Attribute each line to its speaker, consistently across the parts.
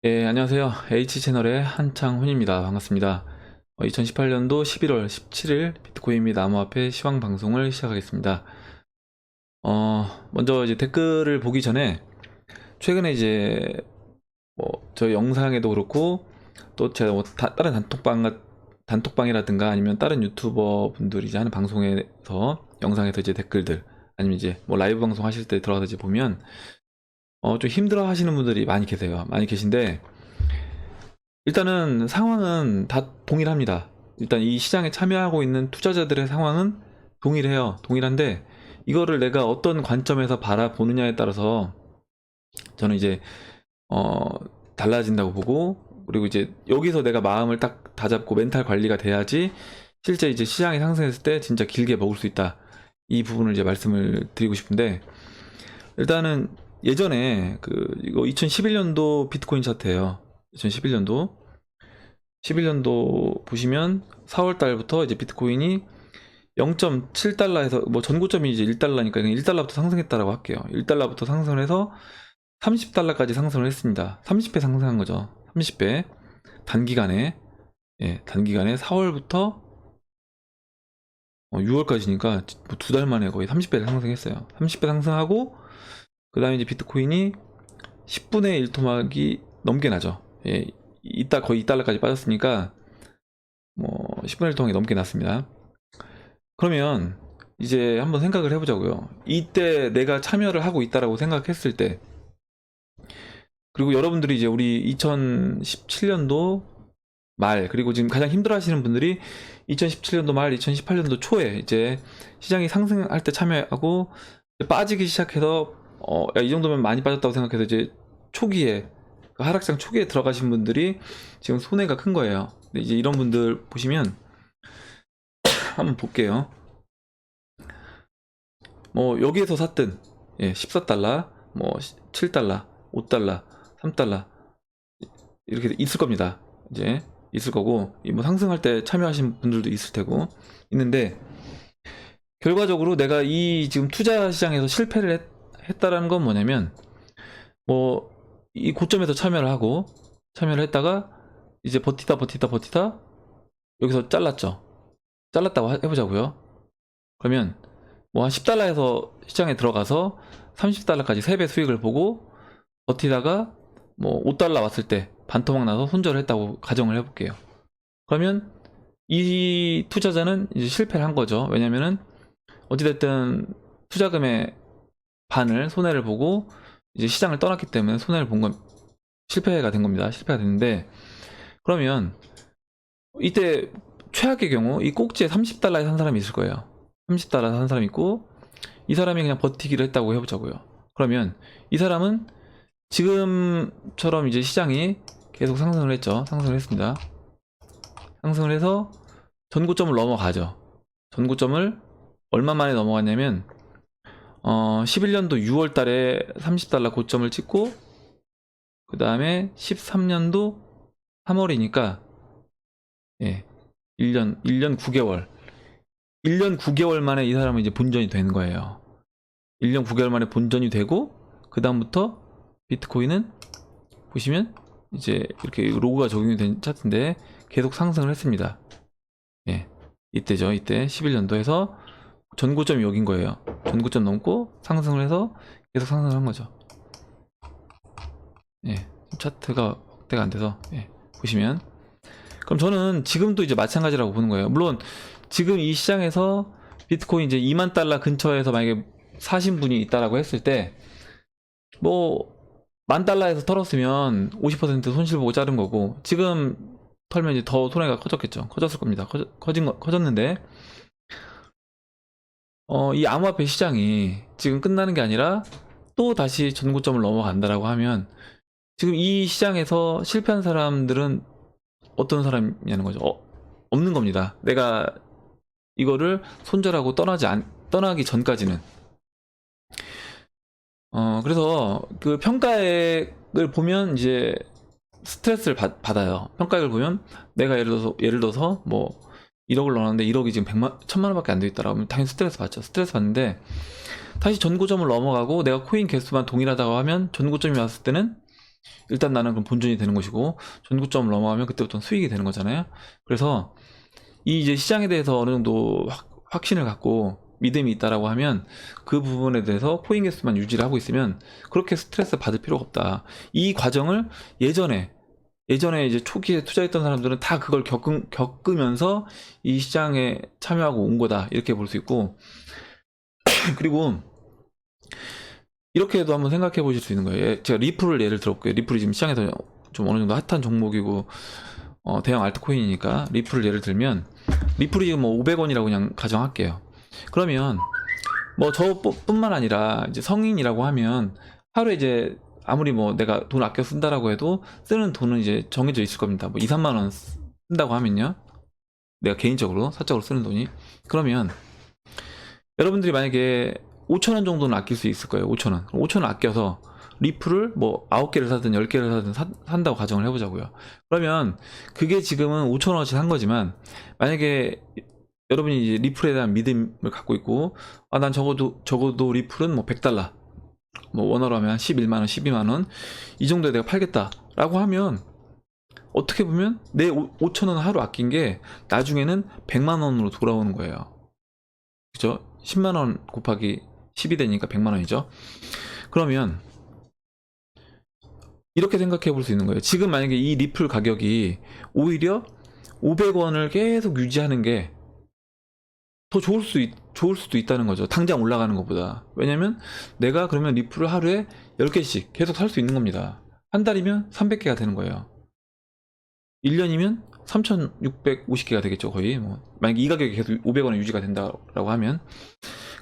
Speaker 1: 예, 안녕하세요. H채널의 한창훈입니다. 반갑습니다. 2018년도 11월 17일 비트코인 및 암호화폐 시황 방송을 시작하겠습니다. 먼저 이제 댓글을 보기 전에 최근에 이제 저 영상에도 그렇고 또 제가 다른 단톡방이라든가 아니면 다른 유튜버 분들이 이제 하는 방송에서 영상에서 이제 댓글들 아니면 이제 라이브 방송 하실 때 들어가서 이제 보면 좀 힘들어 하시는 분들이 많이 계세요. 많이 계신데 일단은 상황은 다 동일합니다. 일단 이 시장에 참여하고 있는 투자자들의 상황은 동일해요. 동일한데 이거를 내가 어떤 관점에서 바라보느냐에 따라서 저는 이제 어 달라진다고 보고, 그리고 이제 여기서 내가 마음을 딱 다잡고 멘탈 관리가 돼야지 실제 이제 시장이 상승했을 때 진짜 길게 먹을 수 있다. 이 부분을 이제 말씀을 드리고 싶은데, 일단은 예전에 이거 2011년도 비트코인 차트예요. 2011년도 11년도 보시면 4월 달부터 이제 비트코인이 0.7달러에서 전고점이 이제 1달러니까 1달러부터 상승했다라고 할게요. 1달러부터 상승을 해서 30달러까지 상승을 했습니다. 30배 상승한 거죠. 30배. 단기간에, 예, 단기간에 4월부터 6월까지니까 두 달 만에 거의 30배를 상승했어요. 30배 상승하고 그 다음에 이제 비트코인이 10분의 1 토막이 넘게 나죠. 예, 거의 2달러까지 빠졌으니까 10분의 1 토막이 넘게 났습니다. 그러면 이제 한번 생각을 해보자고요. 이때 내가 참여를 하고 있다라고 생각했을 때, 그리고 여러분들이 이제 우리 2017년도 말, 그리고 지금 가장 힘들어 하시는 분들이 2017년도 말, 2018년도 초에 이제 시장이 상승할 때 참여하고 빠지기 시작해서 야, 이 정도면 많이 빠졌다고 생각해서 이제 초기에, 그 하락장 초기에 들어가신 분들이 지금 손해가 큰 거예요. 근데 이제 이런 분들 보시면 한번 볼게요. 여기에서 샀든, 예, 14달러, 7달러, 5달러, 3달러 이렇게 있을 겁니다. 이제 있을 거고, 상승할 때 참여하신 분들도 있을 테고 있는데, 결과적으로 내가 이 지금 투자 시장에서 실패를 했다라는 건 뭐냐면, 이 고점에서 참여를 했다가 이제 버티다 여기서 잘랐다고 해보자고요. 그러면 한 10달러에서 시장에 들어가서 30달러까지 3배 수익을 보고 버티다가 5달러 왔을 때 반토막 나서 손절을 했다고 가정을 해볼게요. 그러면 이 투자자는 이제 실패를 한 거죠. 왜냐면은 어찌됐든 투자금의 반을 손해를 보고 이제 시장을 떠났기 때문에 손해를 본 건 실패가 된 겁니다. 실패가 됐는데, 그러면 이때 최악의 경우 이 꼭지에 30달러에 산 사람이 있을 거예요. 30달러 산 사람이 있고, 이 사람이 그냥 버티기를 했다고 해보자고요. 그러면 이 사람은 지금처럼 이제 시장이 계속 상승을 했죠. 상승을 했습니다. 상승을 해서 전고점을 넘어가죠. 전고점을 얼마 만에 넘어갔냐면 11년도 6월 달에 30달러 고점을 찍고, 그 다음에 13년도 3월이니까 예, 1년 9개월 1년 9개월 만에 이 사람은 이제 본전이 되는 거예요. 1년 9개월 만에 본전이 되고, 그 다음부터 비트코인은 보시면 이제 이렇게 로고가 적용이 된 차트인데 계속 상승을 했습니다. 예, 이때죠. 이때 11년도에서 전고점이 여긴 거예요. 전고점 넘고 상승을 해서 계속 상승을 한 거죠. 예, 차트가 확대가 안 돼서, 예, 보시면, 그럼 저는 지금도 이제 마찬가지라고 보는 거예요. 물론 지금 이 시장에서 비트코인 이제 2만 달러 근처에서 만약에 사신 분이 있다라고 했을 때, 만 달러에서 털었으면 50% 손실 보고 자른 거고, 지금 털면 이제 더 손해가 커졌겠죠. 커졌을 겁니다. 커졌는데, 이 암호화폐 시장이 지금 끝나는 게 아니라 또 다시 전고점을 넘어간다라고 하면, 지금 이 시장에서 실패한 사람들은 어떤 사람이냐는 거죠. 없는 겁니다. 내가 이거를 손절하고 떠나기 전까지는. 그래서 그 평가액을 보면 이제 스트레스를 받아요. 평가액을 보면 내가 예를 들어서 1억을 넣었는데 1억이 지금 1000만 원밖에 안 돼 있다라고 하면 당연히 스트레스 받죠. 스트레스 받는데, 다시 전고점을 넘어가고 내가 코인 개수만 동일하다고 하면 전고점이 왔을 때는 일단 나는 그럼 본전이 되는 것이고, 전고점을 넘어가면 그때부터 수익이 되는 거잖아요. 그래서 이 이제 시장에 대해서 어느 정도 확신을 갖고 믿음이 있다라고 하면 그 부분에 대해서 코인 개수만 유지를 하고 있으면 그렇게 스트레스 받을 필요가 없다. 이 과정을 예전에 이제 초기에 투자했던 사람들은 다 그걸 겪으면서 이 시장에 참여하고 온 거다. 이렇게 볼 수 있고, 그리고 이렇게도 한번 생각해 보실 수 있는 거예요. 제가 리플을 예를 들어볼게요. 리플이 지금 시장에서 좀 어느 정도 핫한 종목이고, 대형 알트코인이니까 리플을 예를 들면, 리플이 지금 뭐 500원이라고 그냥 가정할게요. 그러면 뭐 저뿐만 아니라 이제 성인이라고 하면 하루에 이제 아무리 뭐 내가 돈 아껴 쓴다라고 해도 쓰는 돈은 이제 정해져 있을 겁니다. 뭐 2, 3만 원 쓴다고 하면요. 내가 개인적으로 사적으로 쓰는 돈이. 그러면 여러분들이 만약에 5천 원 정도는 아낄 수 있을 거예요. 5천 원. 5천 원 아껴서 리플을 뭐 9개를 사든 10개를 사든 산다고 가정을 해보자고요. 그러면 그게 지금은 5천 원어치 산 거지만, 만약에 여러분이 이제 리플에 대한 믿음을 갖고 있고, 난 적어도 리플은 뭐 100달러, 뭐 원화로 하면 11만원, 12만원, 이 정도에 내가 팔겠다라고 하면, 어떻게 보면 내 5천원 하루 아낀 게 나중에는 100만원으로 돌아오는 거예요. 그죠? 10만원 곱하기 10이 되니까 100만원이죠. 그러면 이렇게 생각해 볼 수 있는 거예요. 지금 만약에 이 리플 가격이 오히려 500원을 계속 유지하는 게 더 좋을 수도 있다는 거죠. 당장 올라가는 것보다. 왜냐면 내가 그러면 리플을 하루에 10개씩 계속 살 수 있는 겁니다. 한 달이면 300개가 되는 거예요. 1년이면 3650개가 되겠죠, 거의. 뭐 만약에 이 가격이 계속 500원에 유지가 된다라고 하면,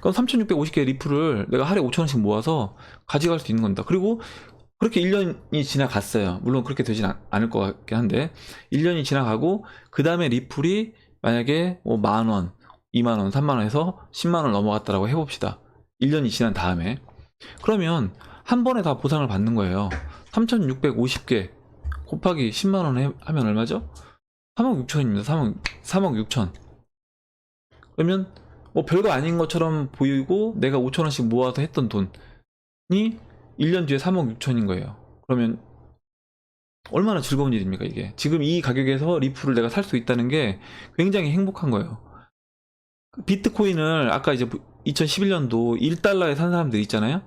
Speaker 1: 그럼 3650개 리플을 내가 하루에 5천원씩 모아서 가져갈 수 있는 겁니다. 그리고 그렇게 1년이 지나갔어요. 물론 그렇게 되진 않을 것 같긴 한데, 1년이 지나가고 그 다음에 리플이 만약에 뭐 만원, 2만원, 3만원에서 10만원 넘어갔다라고 해봅시다. 1년이 지난 다음에. 그러면 한 번에 다 보상을 받는 거예요. 3650개 곱하기 10만원 하면 얼마죠? 3억 6천입니다. 3억 6천. 그러면 뭐 별거 아닌 것처럼 보이고, 내가 5천원씩 모아서 했던 돈이 1년 뒤에 3억 6천인 거예요. 그러면 얼마나 즐거운 일입니까, 이게. 지금 이 가격에서 리플을 내가 살 수 있다는 게 굉장히 행복한 거예요. 비트코인을 아까 이제 2011년도 1달러에 산 사람들 있잖아요.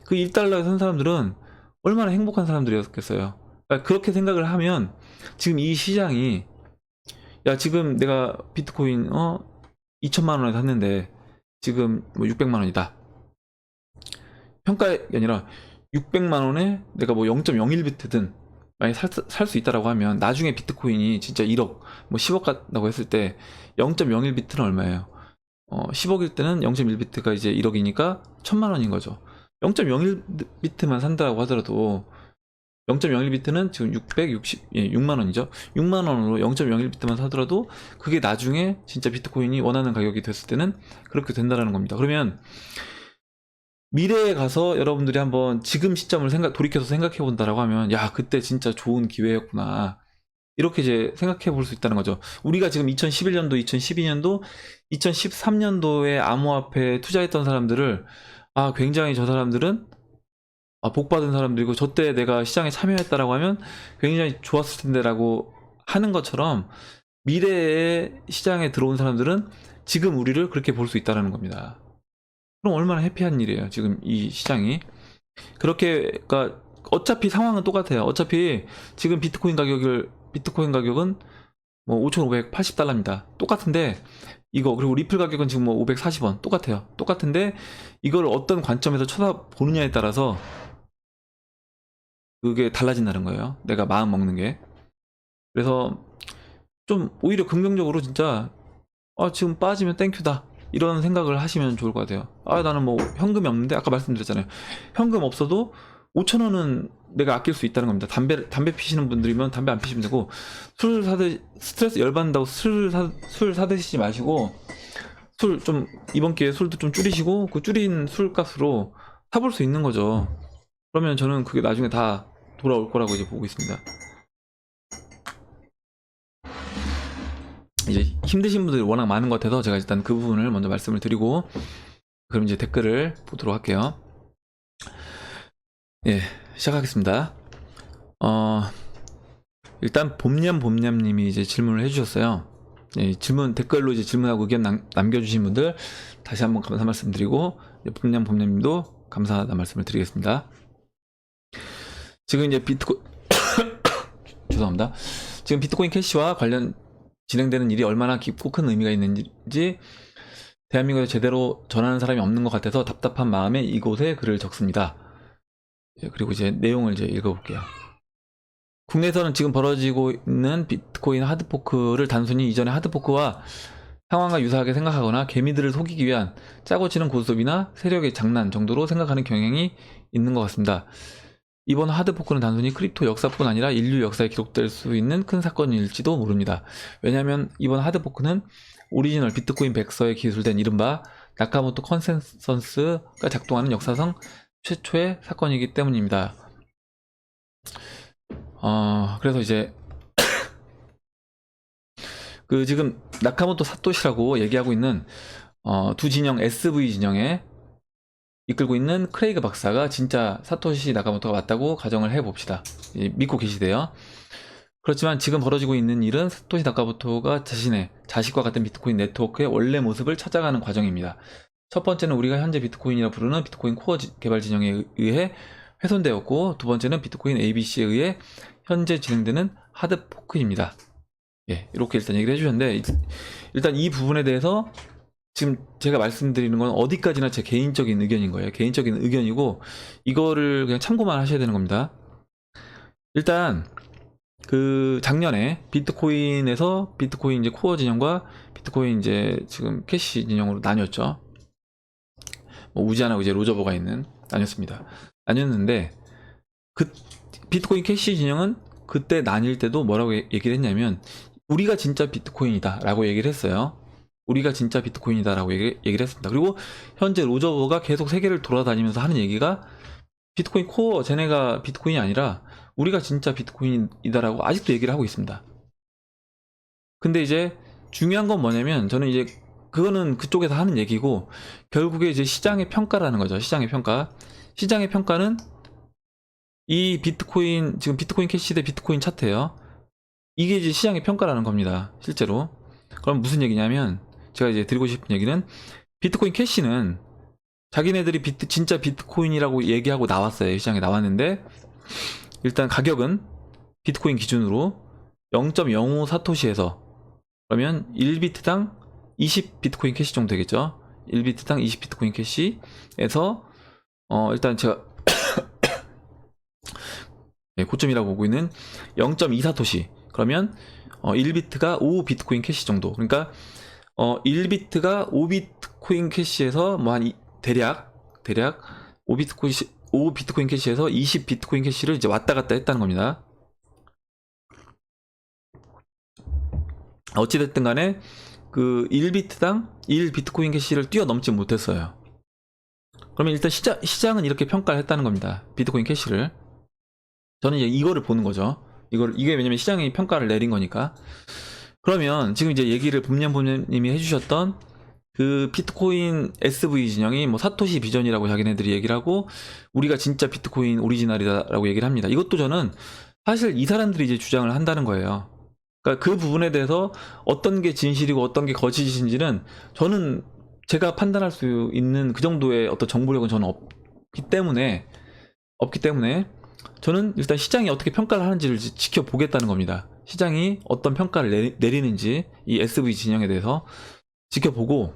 Speaker 1: 그 1달러에 산 사람들은 얼마나 행복한 사람들이었겠어요. 그러니까 그렇게 생각을 하면 지금 이 시장이, 야 지금 내가 비트코인 2천만 원에 샀는데 지금 뭐 600만 원이다. 평가가 아니라 600만 원에 내가 뭐 0.01비트든 만약 살 수 있다라고 하면, 나중에 비트코인이 진짜 1억, 뭐 10억 같다고 했을 때 0.01비트는 얼마예요? 10억일 때는 0.1비트가 이제 1억이니까 1000만 원인 거죠. 0.01비트만 산다고 하더라도 0.01비트는 지금 6만 원이죠. 6만 원으로 0.01비트만 사더라도 그게 나중에 진짜 비트코인이 원하는 가격이 됐을 때는 그렇게 된다라는 겁니다. 그러면 미래에 가서 여러분들이 한번 지금 시점을 돌이켜서 생각해 본다라고 하면, 야 그때 진짜 좋은 기회였구나, 이렇게 이제 생각해 볼 수 있다는 거죠. 우리가 지금 2011년도, 2012년도, 2013년도에 암호화폐에 투자했던 사람들을, 굉장히 저 사람들은 복 받은 사람들이고, 저 때 내가 시장에 참여했다라고 하면 굉장히 좋았을 텐데라고 하는 것처럼, 미래의 시장에 들어온 사람들은 지금 우리를 그렇게 볼 수 있다는 겁니다. 그럼 얼마나 해피한 일이에요, 지금 이 시장이. 그렇게, 그러니까 어차피 상황은 똑같아요. 어차피 지금 비트코인 가격은 뭐 5,580달러입니다. 똑같은데, 그리고 리플 가격은 지금 뭐 540원 똑같아요. 똑같은데 이걸 어떤 관점에서 쳐다보느냐에 따라서 그게 달라진다는 거예요. 내가 마음 먹는 게. 그래서 좀 오히려 긍정적으로 진짜 지금 빠지면 땡큐다, 이런 생각을 하시면 좋을 것 같아요. 나는 뭐 현금이 없는데, 아까 말씀드렸잖아요. 현금 없어도 5천원은 내가 아낄 수 있다는 겁니다. 담배 피시는 분들이면 담배 안 피시면 되고, 스트레스 열받는다고 술 사드시지 마시고, 이번 기회에 술도 좀 줄이시고, 그 줄인 술값으로 사볼 수 있는 거죠. 그러면 저는 그게 나중에 다 돌아올 거라고 이제 보고 있습니다. 이제 힘드신 분들이 워낙 많은 것 같아서 제가 일단 그 부분을 먼저 말씀을 드리고, 그럼 이제 댓글을 보도록 할게요. 예, 시작하겠습니다. 어, 일단 봄냠님이 이제 질문을 해주셨어요. 예, 질문 댓글로 이제 질문하고 의견 남겨주신 분들 다시 한번 감사 말씀드리고, 봄냠님도 감사하다 말씀을 드리겠습니다. 지금 이제 죄송합니다. 지금 비트코인 캐시와 관련 진행되는 일이 얼마나 깊고 큰 의미가 있는지 대한민국에 제대로 전하는 사람이 없는 것 같아서 답답한 마음에 이곳에 글을 적습니다. 예, 그리고 이제 내용을 이제 읽어볼게요. 국내에서는 지금 벌어지고 있는 비트코인 하드포크를 단순히 이전의 하드포크와 상황과 유사하게 생각하거나 개미들을 속이기 위한 짜고 치는 고스톱이나 세력의 장난 정도로 생각하는 경향이 있는 것 같습니다. 이번 하드포크는 단순히 크립토 역사뿐 아니라 인류 역사에 기록될 수 있는 큰 사건일지도 모릅니다. 왜냐하면 이번 하드포크는 오리지널 비트코인 백서에 기술된 이른바 나카모토 컨센서스가 작동하는 역사상 최초의 사건이기 때문입니다. 그래서 이제 그 지금 나카모토 사토시라고 얘기하고 있는 두 진영 SV 진영에 이끌고 있는 크레이그 박사가 진짜 사토시 나카모토가 맞다고 가정을 해봅시다. 믿고 계시대요. 그렇지만 지금 벌어지고 있는 일은 사토시 나카모토가 자신의 자식과 같은 비트코인 네트워크의 원래 모습을 찾아가는 과정입니다. 첫 번째는 우리가 현재 비트코인이라 부르는 비트코인 코어 개발 진영에 의해 훼손되었고, 두 번째는 비트코인 ABC에 의해 현재 진행되는 하드포크입니다. 예, 이렇게 일단 얘기를 해주셨는데, 일단 이 부분에 대해서 지금 제가 말씀드리는 건 어디까지나 제 개인적인 의견인 거예요. 개인적인 의견이고, 이거를 그냥 참고만 하셔야 되는 겁니다. 일단 그 작년에 비트코인에서 비트코인 이제 코어 진영과 비트코인 이제 지금 캐시 진영으로 나뉘었죠. 뭐 우지아나 이제 로저버가 있는 나뉘었는데, 그 비트코인 캐시 진영은 그때 나뉠 때도 뭐라고 얘기를 했냐면, 우리가 진짜 비트코인이다 라고 얘기를 했어요. 우리가 진짜 비트코인이다 라고 얘기를 했습니다. 그리고 현재 로저버가 계속 세계를 돌아다니면서 하는 얘기가 비트코인 코어 쟤네가 비트코인이 아니라 우리가 진짜 비트코인이다 라고 아직도 얘기를 하고 있습니다. 근데 이제 중요한 건 뭐냐면, 저는 이제 그거는 그쪽에서 하는 얘기고, 결국에 이제 시장의 평가라는 거죠. 시장의 평가. 시장의 평가는 이 비트코인, 지금 비트코인 캐시 대 비트코인 차트예요. 이게 이제 시장의 평가라는 겁니다. 실제로. 그럼 무슨 얘기냐면, 제가 이제 드리고 싶은 얘기는, 비트코인 캐시는 자기네들이 진짜 비트코인이라고 얘기하고 나왔어요. 시장에 나왔는데, 일단 가격은 비트코인 기준으로 0.05 사토시에서, 그러면 1비트당 20 비트코인 캐시 정도 되겠죠. 1비트당 20 비트코인 캐시에서 일단 제가 네, 고점이라고 보고 있는 0.2 사토시, 그러면 1비트가 5 비트코인 캐시 정도. 그러니까 1비트가 5 비트코인 캐시에서 뭐 한 대략 5 비트코인 캐시에서 20 비트코인 캐시를 이제 왔다 갔다 했다는 겁니다. 어찌됐든 간에 그 1비트당 1 비트코인 캐시를 뛰어넘지 못했어요. 그러면 일단 시장은 이렇게 평가를 했다는 겁니다. 비트코인 캐시를. 저는 이제 이거를 보는 거죠. 이게 왜냐면 시장이 평가를 내린 거니까. 그러면 지금 이제 얘기를 봄냠님이 해주셨던 그 비트코인 SV 진영이 뭐 사토시 비전이라고 자기네들이 얘기를 하고, 우리가 진짜 비트코인 오리지널이다라고 얘기를 합니다. 이것도 저는 사실 이 사람들이 이제 주장을 한다는 거예요. 그러니까 그 부분에 대해서 어떤 게 진실이고 어떤 게 거짓인지는 저는 제가 판단할 수 있는 그 정도의 어떤 정보력은 저는 없기 때문에 저는 일단 시장이 어떻게 평가를 하는지를 지켜보겠다는 겁니다. 시장이 어떤 평가를 내리는지 이 SV 진영에 대해서 지켜보고,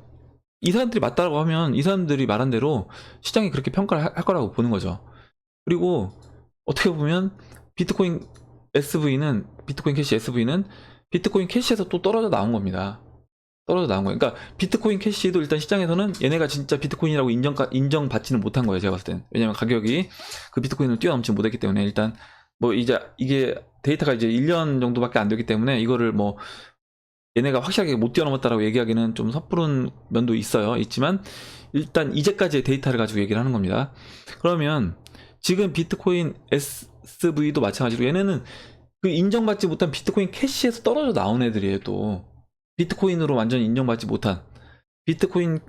Speaker 1: 이 사람들이 맞다라고 하면 이 사람들이 말한 대로 시장이 그렇게 평가를 할 거라고 보는 거죠. 그리고 어떻게 보면 비트코인 캐시 SV는 비트코인 캐시에서 또 떨어져 나온 겁니다. 떨어져 나온 거예요. 그러니까 비트코인 캐시도 일단 시장에서는 얘네가 진짜 비트코인이라고 인정받지는 못한 거예요. 제가 봤을 땐. 왜냐면 가격이 그 비트코인을 뛰어넘지 못했기 때문에. 일단 뭐 이제 이게 데이터가 이제 1년 정도밖에 안 되기 때문에 이거를 뭐 얘네가 확실하게 못 뛰어넘었다라고 얘기하기는 좀 섣부른 면도 있지만 일단 이제까지의 데이터를 가지고 얘기를 하는 겁니다. 그러면 지금 비트코인 SV도 마찬가지로 얘네는 그 인정받지 못한 비트코인 캐시에서 떨어져 나온 애들이에요. 또 비트코인으로 완전히 인정받지 못한, 비트코인이라고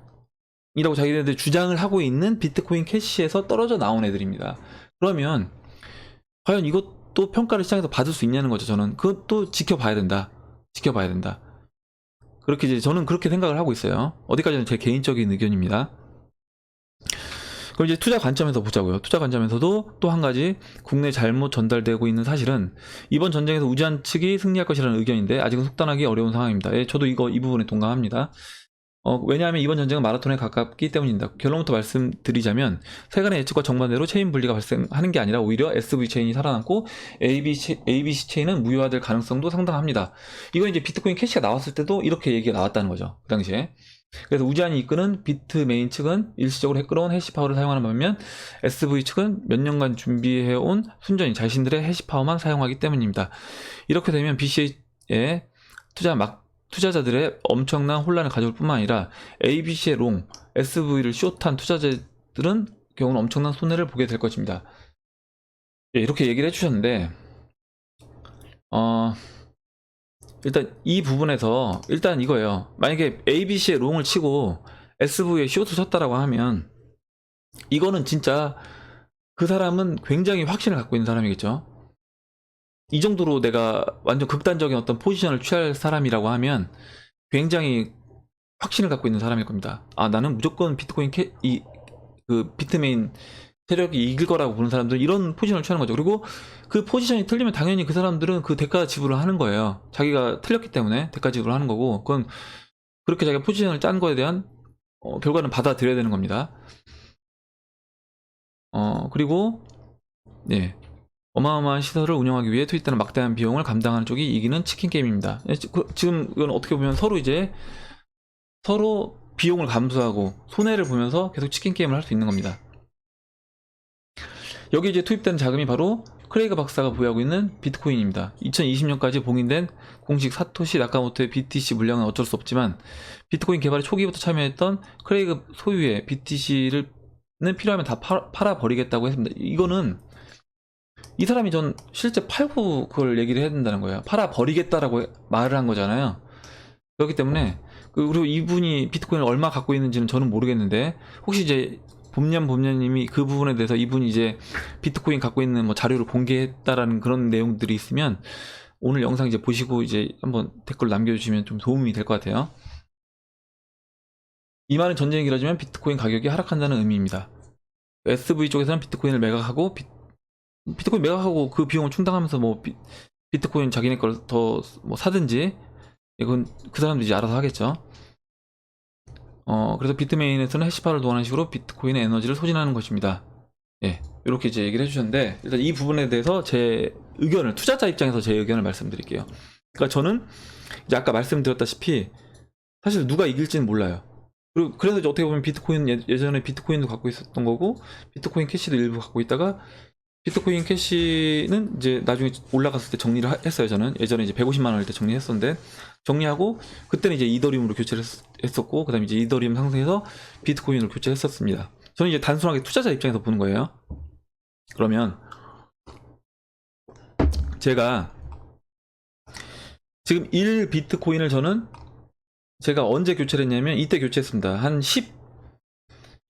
Speaker 1: 자기네들 주장을 하고 있는 비트코인 캐시에서 떨어져 나온 애들입니다. 그러면 과연 또 평가를 시장에서 받을 수 있냐는 거죠. 저는 그것도 지켜봐야 된다. 지켜봐야 된다. 그렇게 이제 저는 그렇게 생각을 하고 있어요. 어디까지는 제 개인적인 의견입니다. 그럼 이제 투자 관점에서 보자고요. 투자 관점에서도 또 한 가지 국내 잘못 전달되고 있는 사실은 이번 전쟁에서 우지한 측이 승리할 것이라는 의견인데 아직은 속단하기 어려운 상황입니다. 예, 저도 이 부분에 동감합니다. 왜냐하면 이번 전쟁은 마라톤에 가깝기 때문입니다. 결론부터 말씀드리자면 세간의 예측과 정반대로 체인 분리가 발생하는 게 아니라 오히려 SV 체인이 살아남고 ABC 체인은 무효화될 가능성도 상당합니다. 이건 이제 비트코인 캐시가 나왔을 때도 이렇게 얘기가 나왔다는 거죠. 그 당시에. 그래서 우지한이 이끄는 비트메인 측은 일시적으로 끌어온 해시파워를 사용하는 반면 SV 측은 몇 년간 준비해온 순전히 자신들의 해시파워만 사용하기 때문입니다. 이렇게 되면 BC에 투자자들의 엄청난 혼란을 가져올 뿐만 아니라 ABC의 롱, SV를 숏한 투자자들은 경우는 엄청난 손해를 보게 될 것입니다. 예, 이렇게 얘기를 해주셨는데 일단 이 부분에서 일단 이거예요. 만약에 ABC의 롱을 치고 SV에 숏을 쳤다라고 하면 이거는 진짜 그 사람은 굉장히 확신을 갖고 있는 사람이겠죠. 이 정도로 내가 완전 극단적인 어떤 포지션을 취할 사람이라고 하면 굉장히 확신을 갖고 있는 사람일 겁니다. 아, 나는 무조건 비트코인 비트메인 세력이 이길 거라고 보는 사람들은 이런 포지션을 취하는 거죠. 그리고 그 포지션이 틀리면 당연히 그 사람들은 그 대가 지불을 하는 거예요. 자기가 틀렸기 때문에 대가 지불을 하는 거고, 그건 그렇게 자기가 포지션을 짠 거에 대한 결과는 받아들여야 되는 겁니다. 그리고 네, 어마어마한 시설을 운영하기 위해 투입되는 막대한 비용을 감당하는 쪽이 이기는 치킨 게임입니다. 지금 이건 어떻게 보면 서로 비용을 감수하고 손해를 보면서 계속 치킨 게임을 할 수 있는 겁니다. 여기 이제 투입된 자금이 바로 크레이그 박사가 보유하고 있는 비트코인입니다. 2020년까지 봉인된 공식 사토시 나카모토의 BTC 물량은 어쩔 수 없지만 비트코인 개발에 초기부터 참여했던 크레이그 소유의 BTC는 필요하면 다 팔아버리겠다고 했습니다. 이거는 이 사람이 전 실제 팔고 그걸 얘기를 해야 된다는 거예요. 팔아버리겠다라고 말을 한 거잖아요. 그렇기 때문에 그리고 이분이 비트코인을 얼마 갖고 있는지는 저는 모르겠는데 혹시 이제 봄년님이 그 부분에 대해서 이분이 이제 비트코인 갖고 있는 뭐 자료를 공개했다라는 그런 내용들이 있으면 오늘 영상 이제 보시고 이제 한번 댓글 남겨주시면 좀 도움이 될 것 같아요. 이 말은 전쟁이 길어지면 비트코인 가격이 하락한다는 의미입니다. SV 쪽에서는 비트코인을 매각하고 비트코인 매각하고 그 비용을 충당하면서 뭐 비트코인 자기네 걸 더 뭐 사든지 이건 그 사람들이 이제 알아서 하겠죠. 그래서 비트메인에서는 해시파를 동원하는 식으로 비트코인의 에너지를 소진하는 것입니다. 예, 이렇게 이제 얘기를 해주셨는데 일단 이 부분에 대해서 제 의견을 투자자 입장에서 제 의견을 말씀드릴게요. 그러니까 저는 이제 아까 말씀드렸다시피 사실 누가 이길지는 몰라요. 그리고 그래서 이제 어떻게 보면 비트코인 예전에 비트코인도 갖고 있었던 거고 비트코인 캐시도 일부 갖고 있다가 비트코인 캐시는 이제 나중에 올라갔을 때 정리를 했어요. 저는 예전에 이제 150만 원일 때 정리했었는데 정리하고 그때는 이제 이더리움으로 교체를 했었고 그다음에 이제 이더리움 상승해서 비트코인으로 교체했었습니다. 저는 이제 단순하게 투자자 입장에서 보는 거예요. 그러면 제가 지금 1 비트코인을 저는 제가 언제 교체를 했냐면 이때 교체했습니다. 한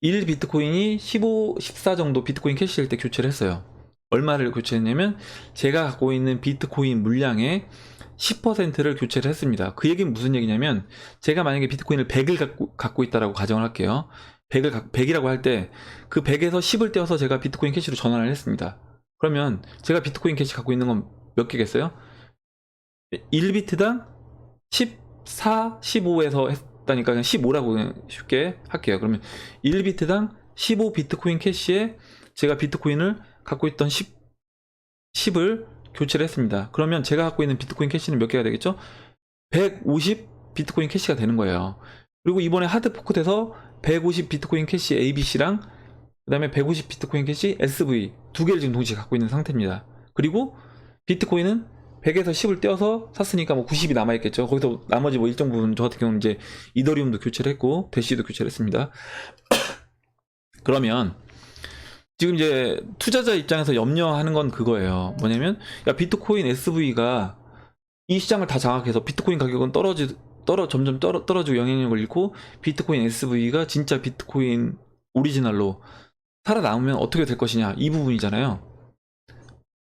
Speaker 1: 1 비트코인이 15, 14 정도 비트코인 캐시일 때 교체를 했어요. 얼마를 교체했냐면 제가 갖고 있는 비트코인 물량의 10%를 교체를 했습니다. 그 얘기는 무슨 얘기냐면 제가 만약에 비트코인을 100을 갖고 있다라고 가정을 할게요. 100이라고 할 때 그 100에서 10을 떼어서 제가 비트코인 캐시로 전환을 했습니다. 그러면 제가 비트코인 캐시 갖고 있는 건 몇 개겠어요? 1비트당 14, 15에서 했다니까 그냥 15라고 그냥 쉽게 할게요. 그러면 1비트당 15 비트코인 캐시에 제가 비트코인을 갖고 있던 10을 교체를 했습니다. 그러면 제가 갖고 있는 비트코인 캐시는 몇 개가 되겠죠? 150 비트코인 캐시가 되는 거예요. 그리고 이번에 하드포크 돼서 150 비트코인 캐시 ABC랑 그 다음에 150 비트코인 캐시 SV 두 개를 지금 동시에 갖고 있는 상태입니다. 그리고 비트코인은 100에서 10을 떼어서 샀으니까 뭐 90이 남아있겠죠. 거기서 나머지 뭐 일정 부분 저 같은 경우는 이제 이더리움도 교체를 했고 대시도 교체를 했습니다. 그러면 지금 이제 투자자 입장에서 염려하는 건 그거예요. 뭐냐면 야 비트코인 SV가 이 시장을 다 장악해서 비트코인 가격은 점점 떨어지고 영향력을 잃고 비트코인 SV가 진짜 비트코인 오리지널로 살아남으면 어떻게 될 것이냐 이 부분이잖아요.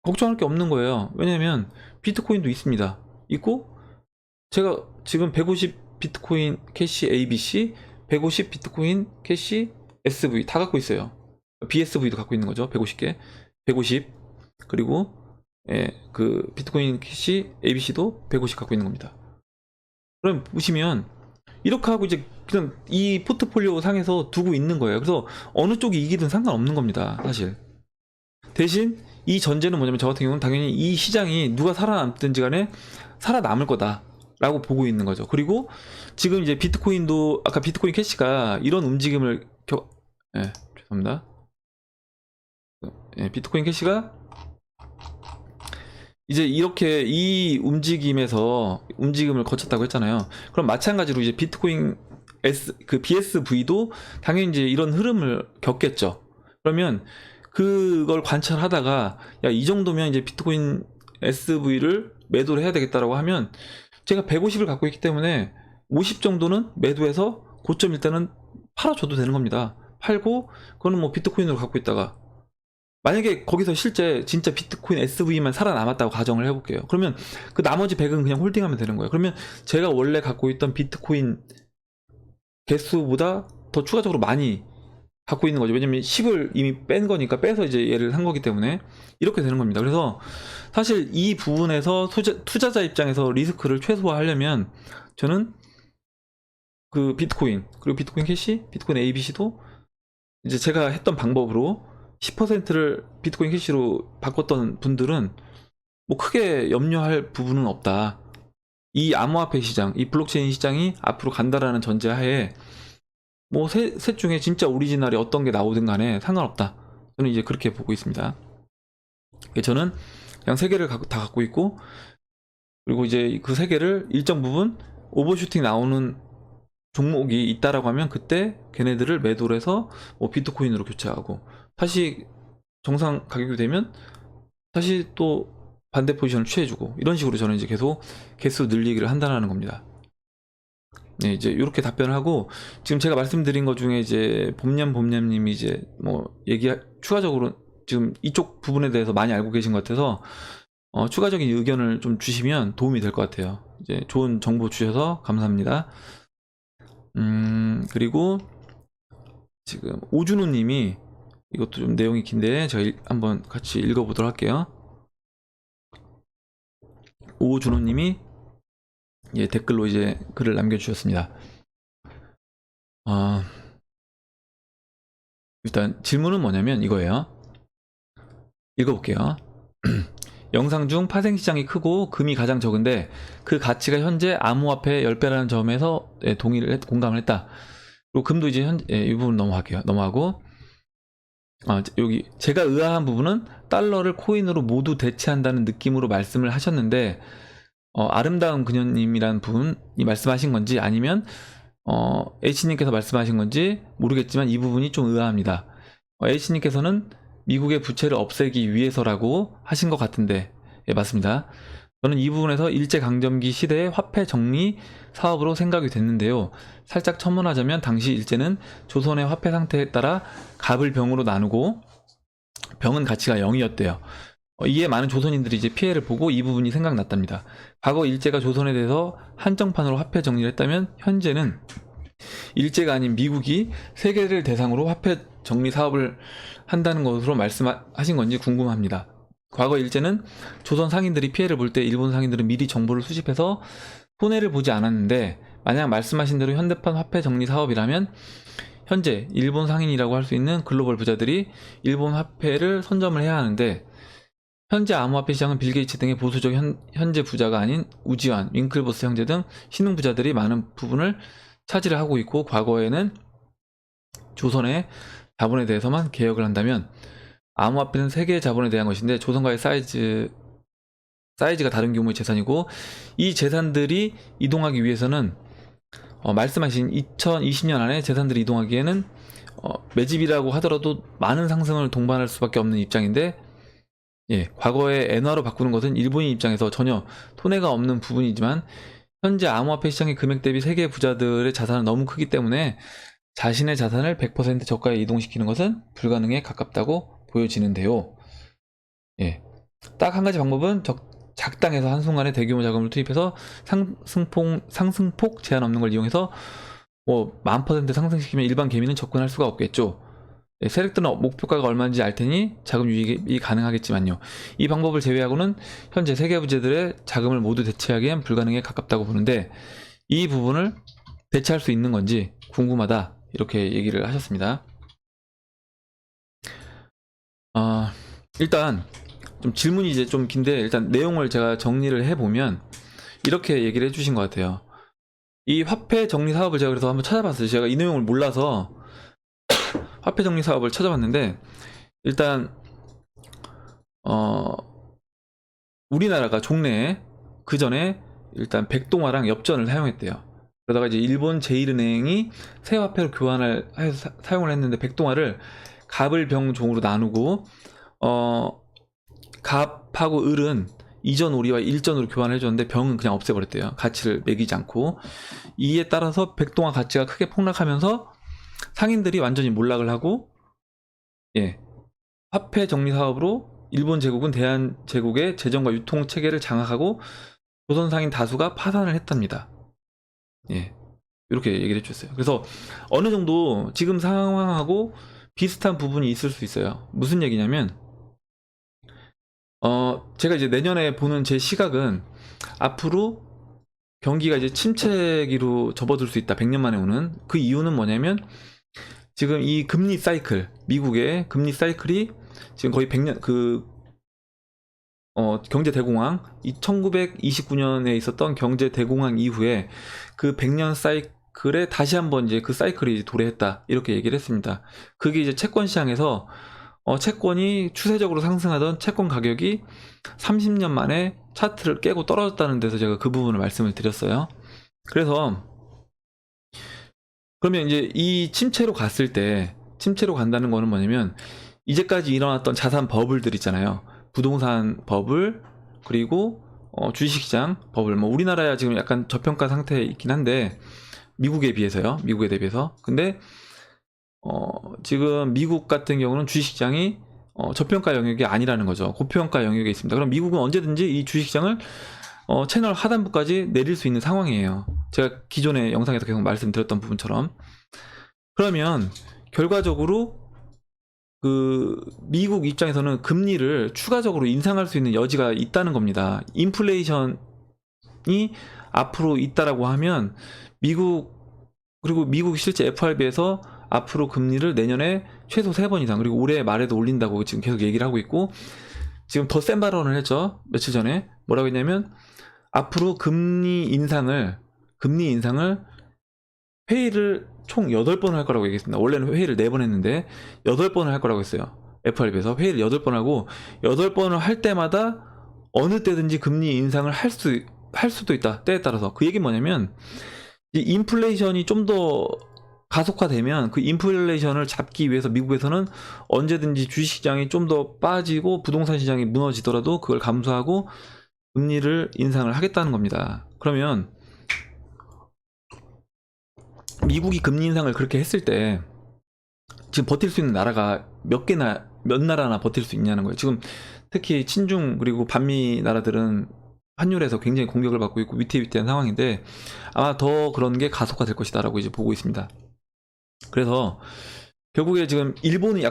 Speaker 1: 걱정할 게 없는 거예요. 왜냐면 비트코인도 있습니다. 있고 제가 지금 150 비트코인 캐시 ABC, 150 비트코인 캐시 SV 다 갖고 있어요. BSV도 갖고 있는 거죠. 150개. 150. 그리고 그 비트코인 캐시 ABC도 150 갖고 있는 겁니다. 그럼 보시면 이렇게 하고 이제 그냥 이 포트폴리오 상에서 두고 있는 거예요. 그래서 어느 쪽이 이기든 상관없는 겁니다. 사실. 대신 이 전제는 뭐냐면 저 같은 경우는 당연히 이 시장이 누가 살아남든지 간에 살아남을 거다라고 보고 있는 거죠. 그리고 지금 이제 비트코인도 아까 비트코인 캐시가 이런 움직임을 죄송합니다. 비트코인 캐시가 이제 이렇게 이 움직임을 거쳤다고 했잖아요. 그럼 마찬가지로 이제 비트코인 그 BSV도 당연히 이제 이런 흐름을 겪겠죠. 그러면 그걸 관찰하다가 야, 이 정도면 이제 비트코인 SV를 매도를 해야 되겠다라고 하면 제가 150을 갖고 있기 때문에 50 정도는 매도해서 고점 일단은 팔아줘도 되는 겁니다. 팔고 그거는 뭐 비트코인으로 갖고 있다가 만약에 거기서 실제 진짜 비트코인 SV만 살아남았다고 가정을 해볼게요. 그러면 그 나머지 100은 그냥 홀딩하면 되는 거예요. 그러면 제가 원래 갖고 있던 비트코인 개수보다 더 추가적으로 많이 갖고 있는 거죠. 왜냐면 10을 이미 뺀 거니까 빼서 이제 얘를 산 거기 때문에 이렇게 되는 겁니다. 그래서 사실 이 부분에서 투자자 입장에서 리스크를 최소화하려면 저는 그 비트코인 그리고 비트코인 캐시, 비트코인 ABC도 이제 제가 했던 방법으로 10%를 비트코인 캐시로 바꿨던 분들은 뭐 크게 염려할 부분은 없다. 이 암호화폐 시장, 이 블록체인 시장이 앞으로 간다라는 전제하에 뭐 셋 중에 진짜 오리지널이 어떤 게 나오든 간에 상관없다. 저는 이제 그렇게 보고 있습니다. 저는 그냥 세 개를 다 갖고 있고 그리고 이제 그 세 개를 일정 부분 오버슈팅 나오는 종목이 있다라고 하면 그때 걔네들을 매도를 해서 뭐 비트코인으로 교체하고 다시 정상 가격이 되면 다시 또 반대 포지션을 취해주고 이런 식으로 저는 이제 계속 개수 늘리기를 한다는 겁니다. 네, 이제 이렇게 답변을 하고 지금 제가 말씀드린 것 중에 이제 봄냠님이 이제 뭐 추가적으로 지금 이쪽 부분에 대해서 많이 알고 계신 것 같아서 추가적인 의견을 좀 주시면 도움이 될 것 같아요. 이제 좋은 정보 주셔서 감사합니다. 그리고 지금 오준호님이 이것도 좀 내용이 긴데 제가 한번 같이 읽어보도록 할게요. 오준호님이 댓글로 이제 글을 남겨주셨습니다. 일단 질문은 뭐냐면 이거예요. 읽어볼게요. 영상 중 파생시장이 크고 금이 가장 적은데 그 가치가 현재 암호화폐 10배라는 점에서 공감을 했다. 그리고 금도 이제 이 부분 넘어가고 여기 제가 의아한 부분은 달러를 코인으로 모두 대체한다는 느낌으로 말씀을 하셨는데 아름다운 그녀님이란 분이 말씀하신 건지 아니면 H님께서 말씀하신 건지 모르겠지만 이 부분이 좀 의아합니다. H님께서는 미국의 부채를 없애기 위해서라고 하신 것 같은데 예, 맞습니다. 저는 이 부분에서 일제강점기 시대의 화폐 정리 사업으로 생각이 됐는데요. 살짝 첨언하자면 당시 일제는 조선의 화폐 상태에 따라 갑을 병으로 나누고 병은 가치가 0이었대요. 이에 많은 조선인들이 이제 피해를 보고 이 부분이 생각났답니다. 과거 일제가 조선에 대해서 한정판으로 화폐 정리를 했다면 현재는 일제가 아닌 미국이 세계를 대상으로 화폐 정리 사업을 한다는 것으로 말씀하신 건지 궁금합니다. 과거 일제는 조선 상인들이 피해를 볼 때 일본 상인들은 미리 정보를 수집해서 손해를 보지 않았는데 만약 말씀하신 대로 현대판 화폐 정리 사업이라면 현재 일본 상인이라고 할 수 있는 글로벌 부자들이 일본 화폐를 선점을 해야 하는데 현재 암호화폐 시장은 빌 게이츠 등의 보수적 현재 부자가 아닌 우지환, 윙클보스 형제 등 신흥 부자들이 많은 부분을 차지를 하고 있고 과거에는 조선의 자본에 대해서만 개혁을 한다면 암호화폐는 세계의 자본에 대한 것인데 조선과의 사이즈가 다른 규모의 재산이고 이 재산들이 이동하기 위해서는 말씀하신 2020년 안에 재산들이 이동하기에는 매집이라고 하더라도 많은 상승을 동반할 수밖에 없는 입장인데 과거에 엔화로 바꾸는 것은 일본인 입장에서 전혀 손해가 없는 부분이지만 현재 암호화폐 시장의 금액 대비 세계 부자들의 자산은 너무 크기 때문에 자신의 자산을 100% 저가에 이동시키는 것은 불가능에 가깝다고 보여지는데요. 딱 한 가지 방법은 작당해서 한순간에 대규모 자금을 투입해서 상승폭 제한 없는 걸 이용해서 뭐 10,000% 상승시키면 일반 개미는 접근할 수가 없겠죠. 네, 세력들은 목표가가 얼마인지 알 테니 자금 유입이 가능하겠지만요. 이 방법을 제외하고는 현재 세계 부재들의 자금을 모두 대체하기엔 불가능에 가깝다고 보는데 이 부분을 대체할 수 있는 건지 궁금하다 이렇게 얘기를 하셨습니다. 일단 좀 질문이 이제 좀 긴데 일단 내용을 제가 정리를 해보면 이렇게 얘기를 해주신 것 같아요. 이 화폐 정리 사업을 제가 그래서 한번 찾아봤어요. 제가 이 내용을 몰라서 화폐 정리 사업을 찾아봤는데 일단 우리나라가 종래에 그 전에 일단 백동화랑 엽전을 사용했대요. 그러다가 이제 일본 제1은행이 새 화폐로 교환을 해서 사용을 했는데 백동화를 갑을 병종으로 나누고 갑하고 을은 이전 오리와 일전으로 교환을 해줬는데 병은 그냥 없애버렸대요. 가치를 매기지 않고. 이에 따라서 백동화 가치가 크게 폭락하면서 상인들이 완전히 몰락을 하고 예, 화폐 정리 사업으로 일본 제국은 대한제국의 재정과 유통 체계를 장악하고 조선 상인 다수가 파산을 했답니다. 예, 이렇게 얘기를 해주셨어요. 그래서 어느 정도 지금 상황하고 비슷한 부분이 있을 수 있어요. 무슨 얘기냐면 제가 이제 내년에 보는 제 시각은 앞으로 경기가 이제 침체기로 접어들 수 있다. 100년 만에 오는. 그 이유는 뭐냐면 지금 이 금리 사이클, 미국의 금리 사이클이 지금 거의 100년 경제 대공황 1929년에 있었던 경제 대공황 이후에 그 100년 사이클에 다시 한번 이제 그 사이클이 도래했다. 이렇게 얘기를 했습니다. 그게 이제 채권 시장에서 채권이 추세적으로 상승하던 채권 가격이 30년 만에 차트를 깨고 떨어졌다는 데서 제가 그 부분을 말씀을 드렸어요. 그래서 그러면 이제 이 침체로 갔을 때 침체로 간다는 거는 뭐냐면 이제까지 일어났던 자산 버블들 있잖아요. 부동산 버블 그리고 주식시장 버블. 뭐 우리나라야 지금 약간 저평가 상태에 있긴 한데 미국에 비해서요. 미국에 대비해서. 근데 지금 미국 같은 경우는 주식시장이 저평가 영역이 아니라는 거죠. 고평가 영역에 있습니다. 그럼 미국은 언제든지 이 주식시장을 채널 하단부까지 내릴 수 있는 상황이에요. 제가 기존의 영상에서 계속 말씀드렸던 부분처럼. 그러면 결과적으로 그 미국 입장에서는 금리를 추가적으로 인상할 수 있는 여지가 있다는 겁니다. 인플레이션이 앞으로 있다라고 하면 그리고 미국 실제 FRB에서 앞으로 금리를 내년에 최소 3번 이상 그리고 올해 말에도 올린다고 지금 계속 얘기를 하고 있고 지금 더 센 발언을 했죠. 며칠 전에 뭐라고 했냐면 앞으로 금리 인상을 회의를 총 8번 할 거라고 얘기했습니다. 원래는 회의를 4번 했는데 8번을 할 거라고 했어요. FRB에서 회의를 8번 하고 8번을 할 때마다 어느 때든지 금리 인상을 할 수도 있다. 때에 따라서. 그 얘기 뭐냐면 이 인플레이션이 좀 더 가속화되면 그 인플레이션을 잡기 위해서 미국에서는 언제든지 주식시장이 좀 더 빠지고 부동산 시장이 무너지더라도 그걸 감수하고 금리를 인상을 하겠다는 겁니다. 그러면 미국이 금리 인상을 그렇게 했을 때 지금 버틸 수 있는 나라가 몇 나라나 버틸 수 있냐는 거예요. 지금 특히 친중 그리고 반미 나라들은 환율에서 굉장히 공격을 받고 있고 위태위태한 상황인데 아마 더 그런 게 가속화될 것이다라고 이제 보고 있습니다. 그래서 결국에 지금 일본이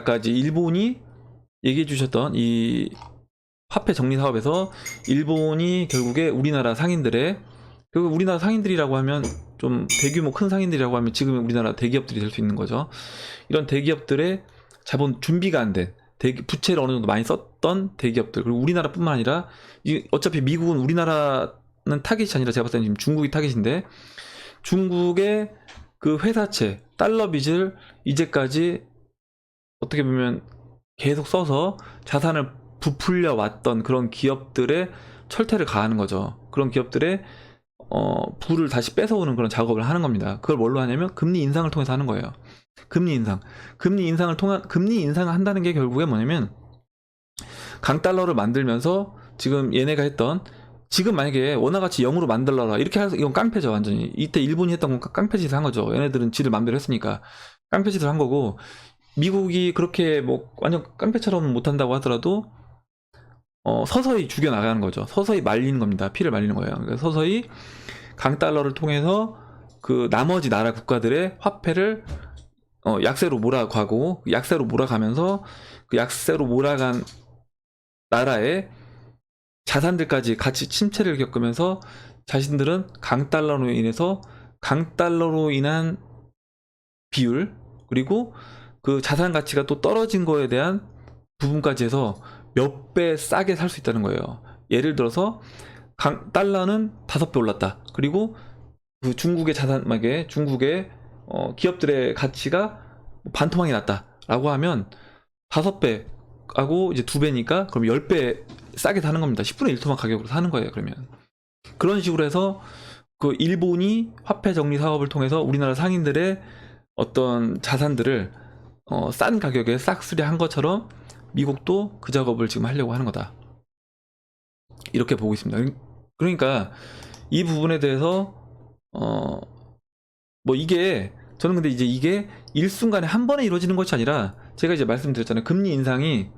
Speaker 1: 얘기해 주셨던 이 화폐 정리 사업에서 일본이 결국에 결국 우리나라 상인들이라고 하면 좀 대규모 큰 상인들이라고 하면 지금 우리나라 대기업들이 될 수 있는 거죠. 이런 대기업들의 자본 준비가 안 된 부채를 어느 정도 많이 썼던 대기업들 그리고 우리나라뿐만 아니라 어차피 미국은 우리나라는 타깃이 아니라 제가 봤을 때는 지금 중국이 타깃인데 중국의 그 회사채 달러 빚을 이제까지 어떻게 보면 계속 써서 자산을 부풀려 왔던 그런 기업들의 철퇴를 가하는 거죠. 그런 기업들의 부를 다시 뺏어오는 그런 작업을 하는 겁니다. 그걸 뭘로 하냐면 금리 인상을 통해서 하는 거예요. 금리 인상을 한다는 게 결국에 뭐냐면 강달러를 만들면서 지금 얘네가 했던 지금 만약에 원화가치 0으로 만들어라 이렇게 이건 깡패죠 완전히. 이때 일본이 했던 건 깡패짓을 한 거죠. 얘네들은 지들 맘대로 했으니까 깡패짓을 한 거고 미국이 그렇게 뭐 완전 깡패처럼 못한다고 하더라도 서서히 죽여나가는 거죠. 서서히 말리는 겁니다. 피를 말리는 거예요. 그러니까 서서히 강달러를 통해서 그 나머지 나라 국가들의 화폐를 약세로 몰아가고, 약세로 몰아가면서 그 약세로 몰아간 나라의 자산들까지 같이 침체를 겪으면서 자신들은 강달러로 인해서 강달러로 인한 비율, 그리고 그 자산 가치가 또 떨어진 거에 대한 부분까지 해서 몇 배 싸게 살 수 있다는 거예요. 예를 들어서 달러는 5배 올랐다. 그리고 그 중국의 자산막에 중국의 기업들의 가치가 반토막이 났다라고 하면 5배 하고 이제 2배니까 그럼 10배 싸게 사는 겁니다. 10분의 1 토막 가격으로 사는 거예요. 그러면 그런 식으로 해서 그 일본이 화폐 정리 사업을 통해서 우리나라 상인들의 어떤 자산들을 싼 가격에 싹 수리한 것처럼 미국도 그 작업을 지금 하려고 하는 거다. 이렇게 보고 있습니다. 그러니까 이 부분에 대해서 뭐 이게 저는 근데 이제 이게 일순간에 한 번에 이루어지는 것이 아니라 제가 이제 말씀드렸잖아요. 금리 인상이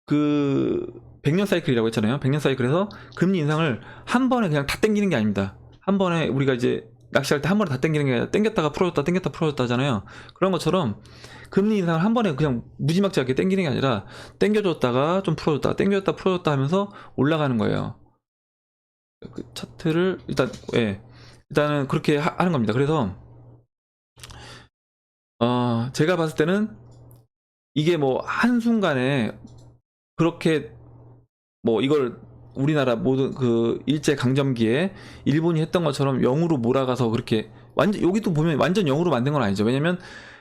Speaker 1: 그 100년 사이클이라고 했잖아요. 100년 사이클에서 금리 인상을 한 번에 그냥 다 땡기는 게 아닙니다. 한 번에 우리가 이제 낚시할 때 한 번에 다 땡기는 게 아니라 땡겼다가 풀어줬다 땡겼다 풀어줬다 하잖아요. 그런 것처럼 금리 인상을 한 번에 그냥 무지막지하게 땡기는 게 아니라 땡겨줬다가 좀 풀어줬다 땡겨줬다 풀어줬다 하면서 올라가는 거예요. 그 차트를 일단은 그렇게 하는 겁니다. 그래서 제가 봤을 때는 이게 뭐 한순간에 그렇게 뭐 이걸 우리나라 모든 그 일제 강점기에 일본이 했던 것처럼 0으로 몰아가서 그렇게 완전 여기도 보면 완전 0으로 만든 건 아니죠. 왜냐면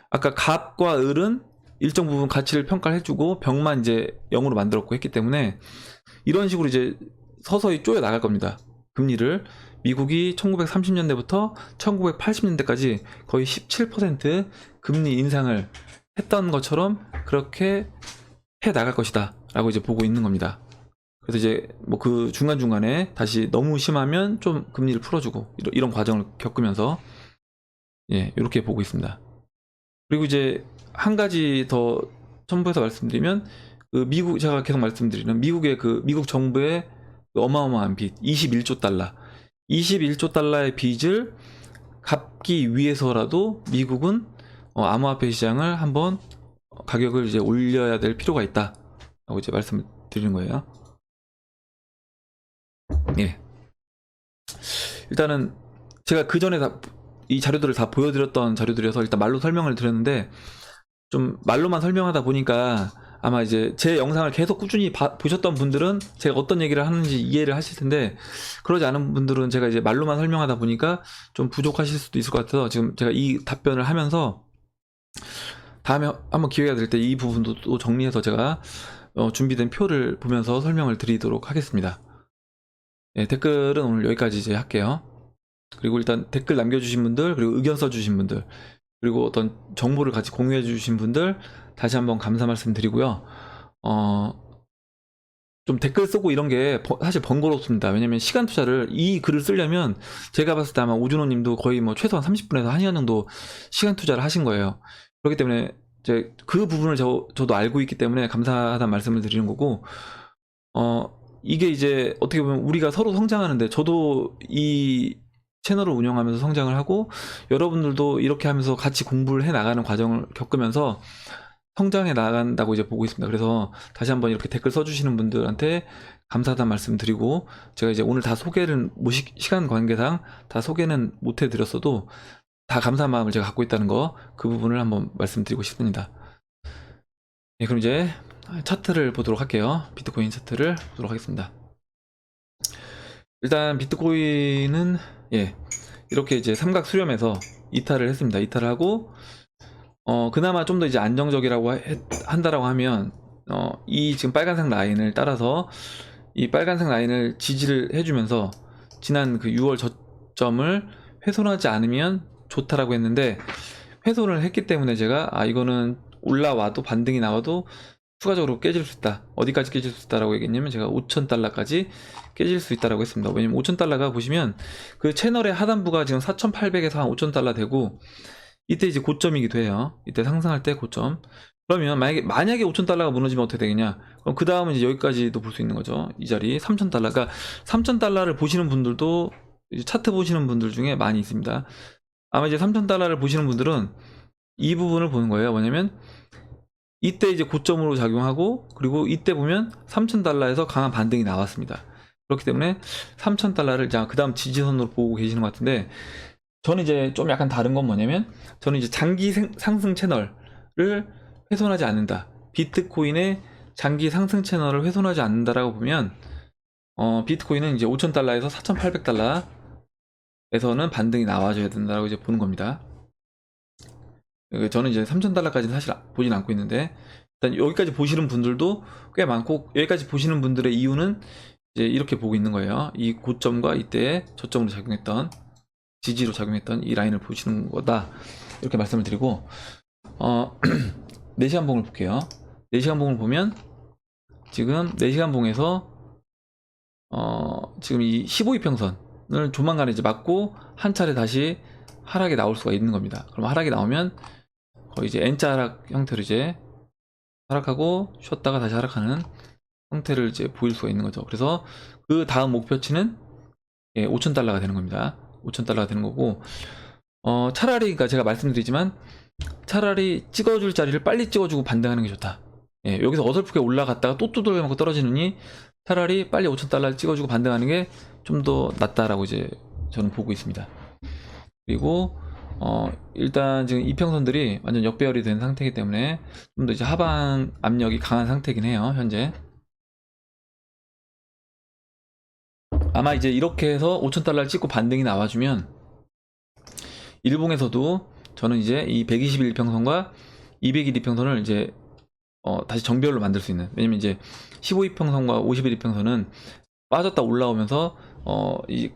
Speaker 1: 아까 갑과 을은 일정 부분 가치를 평가를 해주고 병만 이제 0으로 만들었고 했기 때문에 이런 식으로 이제 서서히 쪼여 나갈 겁니다. 금리를 미국이 1930년대부터 1980년대까지 거의 17% 금리 인상을 했던 것처럼 그렇게 해 나갈 것이다 라고 이제 보고 있는 겁니다. 그래서 이제 뭐 그 중간중간에 다시 너무 심하면 좀 금리를 풀어주고 이런 과정을 겪으면서 이렇게 보고 있습니다. 그리고 이제 한 가지 더 첨부해서 말씀드리면 그 미국 제가 계속 말씀드리는 미국의 그 미국 정부의 어마어마한 빚 21조 달러 21조 달러의 빚을 갚기 위해서라도 미국은 암호화폐 시장을 한번 가격을 이제 올려야 될 필요가 있다 라고 이제 말씀을 드리는 거예요. 일단은 제가 그 전에 이 자료들을 다 보여드렸던 자료들이어서 일단 말로 설명을 드렸는데 좀 말로만 설명하다 보니까 아마 이제 제 영상을 계속 꾸준히 보셨던 분들은 제가 어떤 얘기를 하는지 이해를 하실 텐데 그러지 않은 분들은 제가 이제 말로만 설명하다 보니까 좀 부족하실 수도 있을 것 같아서 지금 제가 이 답변을 하면서 다음에 한번 기회가 될 때 이 부분도 또 정리해서 제가 준비된 표를 보면서 설명을 드리도록 하겠습니다. 댓글은 오늘 여기까지 이제 할게요. 그리고 일단 댓글 남겨주신 분들, 그리고 의견 써주신 분들, 그리고 어떤 정보를 같이 공유해 주신 분들 다시 한번 감사 말씀드리고요. 좀 댓글 쓰고 이런 게 사실 번거롭습니다. 왜냐면 시간 투자를 이 글을 쓰려면 제가 봤을 때 아마 오준호 님도 거의 뭐 최소한 30분에서 1시간 정도 시간 투자를 하신 거예요. 그렇기 때문에 이제 그 부분을 저도 알고 있기 때문에 감사하다는 말씀을 드리는 거고 이게 이제 어떻게 보면 우리가 서로 성장하는데 저도 이 채널을 운영하면서 성장을 하고 여러분들도 이렇게 하면서 같이 공부를 해 나가는 과정을 겪으면서 성장해 나간다고 이제 보고 있습니다. 그래서 다시 한번 이렇게 댓글 써주시는 분들한테 감사하다는 말씀 드리고 제가 이제 오늘 다 소개를 시간 관계상 다 소개는 못 해드렸어도 다 감사한 마음을 제가 갖고 있다는 거 그 부분을 한번 말씀드리고 싶습니다. 그럼 이제 차트를 보도록 할게요. 비트코인 차트를 보도록 하겠습니다. 일단 비트코인은 이렇게 이제 삼각 수렴에서 이탈을 했습니다. 이탈을 하고 그나마 좀 더 이제 안정적이라고 한다라고 하면 이 지금 빨간색 라인을 따라서 이 빨간색 라인을 지지를 해주면서 지난 그 6월 저점을 훼손하지 않으면 좋다라고 했는데 훼손을 했기 때문에 제가 이거는 올라와도 반등이 나와도 추가적으로 깨질 수 있다. 어디까지 깨질 수 있다라고 얘기했냐면 제가 5,000달러까지 깨질 수 있다라고 했습니다. 왜냐면 5,000달러가 보시면 그 채널의 하단부가 지금 4,800에서 한 5,000달러 되고 이때 이제 고점이기도 해요. 이때 상승할 때 고점. 그러면 만약에 5,000달러가 무너지면 어떻게 되겠냐? 그럼 그 다음은 이제 여기까지도 볼 수 있는 거죠. 이 자리 3,000달러. 그러니까 3,000달러를 보시는 분들도 이제 차트 보시는 분들 중에 많이 있습니다. 아마 이제 3,000달러를 보시는 분들은 이 부분을 보는 거예요. 뭐냐면 이때 이제 고점으로 작용하고, 그리고 이때 보면 3,000달러에서 강한 반등이 나왔습니다. 그렇기 때문에 3,000달러를 그 다음 지지선으로 보고 계시는 것 같은데, 저는 이제 좀 약간 다른 건 뭐냐면, 저는 이제 장기 상승 채널을 훼손하지 않는다. 비트코인의 장기 상승 채널을 훼손하지 않는다라고 보면, 비트코인은 이제 5,000달러에서 4,800달러에서는 반등이 나와줘야 된다고 이제 보는 겁니다. 저는 이제 3,000달러까지는 사실 보진 않고 있는데, 일단 여기까지 보시는 분들도 꽤 많고, 여기까지 보시는 분들의 이유는 이제 이렇게 보고 있는 거예요. 이 고점과 이때 저점으로 작용했던, 지지로 작용했던 이 라인을 보시는 거다, 이렇게 말씀을 드리고, 4시간 봉을 볼게요. 4시간 봉을 보면 지금 4시간 봉에서 지금 이 15이평선을 조만간에 이제 맞고 한 차례 다시 하락이 나올 수가 있는 겁니다. 그럼 하락이 나오면 거의 이제 N자 하락 형태로 이제 하락하고 쉬었다가 다시 하락하는 형태를 이제 보일 수가 있는 거죠. 그래서 그 다음 목표치는 5,000달러가 되는 겁니다. 5,000달러가 되는 거고, 차라리, 그러니까 제가 말씀드리지만, 차라리 찍어줄 자리를 빨리 찍어주고 반등하는 게 좋다. 여기서 어설프게 올라갔다가 또 두들겨 맞고 떨어지느니 차라리 빨리 5,000달러를 찍어주고 반등하는 게 좀 더 낫다라고 이제 저는 보고 있습니다. 그리고 일단 지금 이평선들이 완전 역배열이 된 상태이기 때문에 좀 더 이제 하방 압력이 강한 상태이긴 해요. 현재 아마 이제 이렇게 해서 5,000달러를 찍고 반등이 나와주면, 일봉에서도 저는 이제 이 121 이평선과 200일 이평선을 이제 다시 정배열로 만들 수 있는, 왜냐면 이제 15이평선과 51 이평선은 빠졌다 올라오면서 이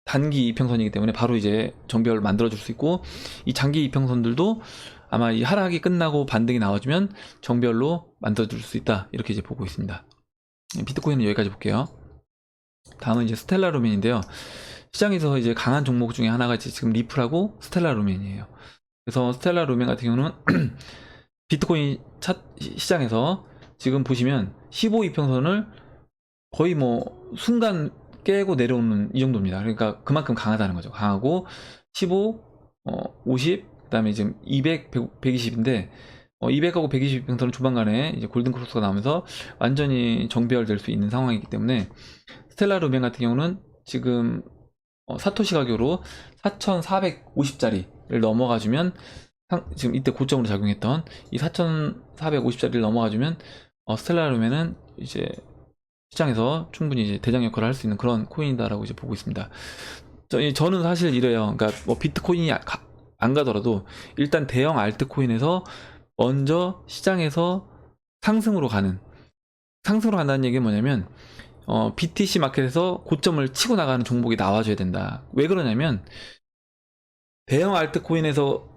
Speaker 1: 단기 이평선이기 때문에 바로 이제 정배열을 만들어 줄 수 있고, 이 장기 이평선들도 아마 이 하락이 끝나고 반등이 나와주면 정배열로 만들어 줄 수 있다, 이렇게 이제 보고 있습니다. 비트코인은 여기까지 볼게요. 다음은 이제 스텔라 루멘인데요. 시장에서 이제 강한 종목 중에 하나가 이제 지금 리플하고 스텔라 루멘이에요. 그래서 스텔라 루멘 같은 경우는 비트코인 시장에서 지금 보시면 15이평선을 거의 뭐 순간 깨고 내려오는 이 정도입니다. 그러니까 그만큼 강하다는 거죠. 강하고 15, 50, 그다음에 지금 200, 120인데 200하고 120평선은 조만간에 이제 골든 크로스가 나오면서 완전히 정배열될 수 있는 상황이기 때문에, 스텔라 루멘 같은 경우는 지금 사토시 가격으로 4,450짜리를 넘어가주면, 지금 이때 고점으로 작용했던 이 4,450짜리를 넘어가주면 스텔라 루멘은 이제 시장에서 충분히 이제 대장 역할을 할 수 있는 그런 코인이다라고 이제 보고 있습니다. 저는 사실 이래요. 그러니까 뭐 비트코인이 안 가더라도 일단 대형 알트코인에서 먼저 시장에서 상승으로 간다는 얘기는 뭐냐면, BTC 마켓에서 고점을 치고 나가는 종목이 나와줘야 된다. 왜 그러냐면, 대형 알트코인에서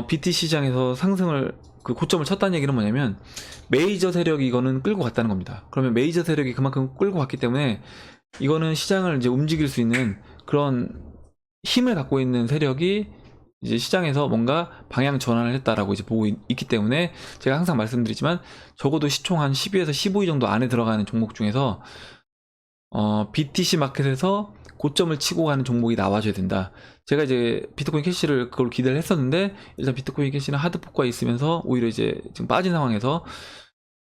Speaker 1: BTC 시장에서 상승을, 그 고점을 쳤다는 얘기는 뭐냐면, 메이저 세력이 이거는 끌고 갔다는 겁니다. 그러면 메이저 세력이 그만큼 끌고 갔기 때문에 이거는 시장을 이제 움직일 수 있는 그런 힘을 갖고 있는 세력이 이제 시장에서 뭔가 방향 전환을 했다라고 이제 보고 있기 때문에, 제가 항상 말씀드리지만 적어도 시총 한 12에서 15위 정도 안에 들어가는 종목 중에서 BTC 마켓에서 고점을 치고 가는 종목이 나와줘야 된다. 제가 이제 비트코인 캐시를 그걸 기대를 했었는데, 일단 비트코인 캐시는 하드포크가 있으면서 오히려 이제 지금 빠진 상황에서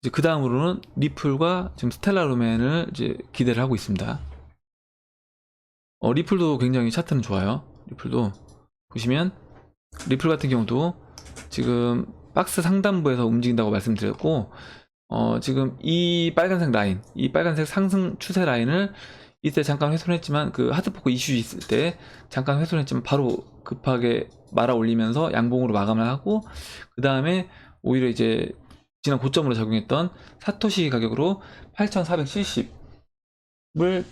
Speaker 1: 이제 그 다음으로는 리플과 지금 스텔라 루멘을 이제 기대를 하고 있습니다. 리플도 굉장히 차트는 좋아요. 리플도 보시면 리플 같은 경우도 지금 박스 상단부에서 움직인다고 말씀드렸고, 지금 이 빨간색 라인, 이 빨간색 상승 추세 라인을 이때 잠깐 훼손했지만, 그 하드포크 이슈 있을 때 잠깐 훼손했지만 바로 급하게 말아 올리면서 양봉으로 마감을 하고, 그 다음에 오히려 이제 지난 고점으로 작용했던 사토시 가격으로 8,470을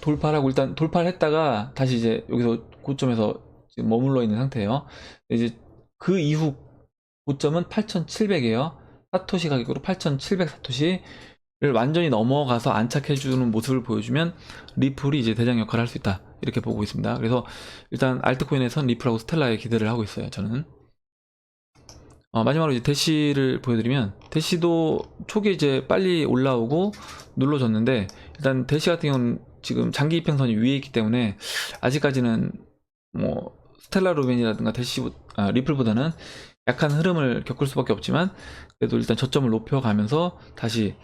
Speaker 1: 돌파하고, 일단 돌파를 했다가 다시 이제 여기서 고점에서 지금 머물러 있는 상태예요. 이제 그 이후 고점은 8,700이에요. 사토시 가격으로 8,700 사토시를 완전히 넘어가서 안착해주는 모습을 보여주면 리플이 이제 대장 역할을 할 수 있다, 이렇게 보고 있습니다. 그래서 일단 알트코인에선 리플하고 스텔라에 기대를 하고 있어요, 저는. 마지막으로 이제 대시를 보여드리면, 대시도 초기에 이제 빨리 올라오고 눌러줬는데, 일단 대시 같은 경우는 지금 장기 이평선이 위에 있기 때문에 아직까지는 뭐 스텔라 루멘이라든가 리플보다는 약한 흐름을 겪을 수밖에 없지만, 그래도 일단 저점을 높여가면서 다시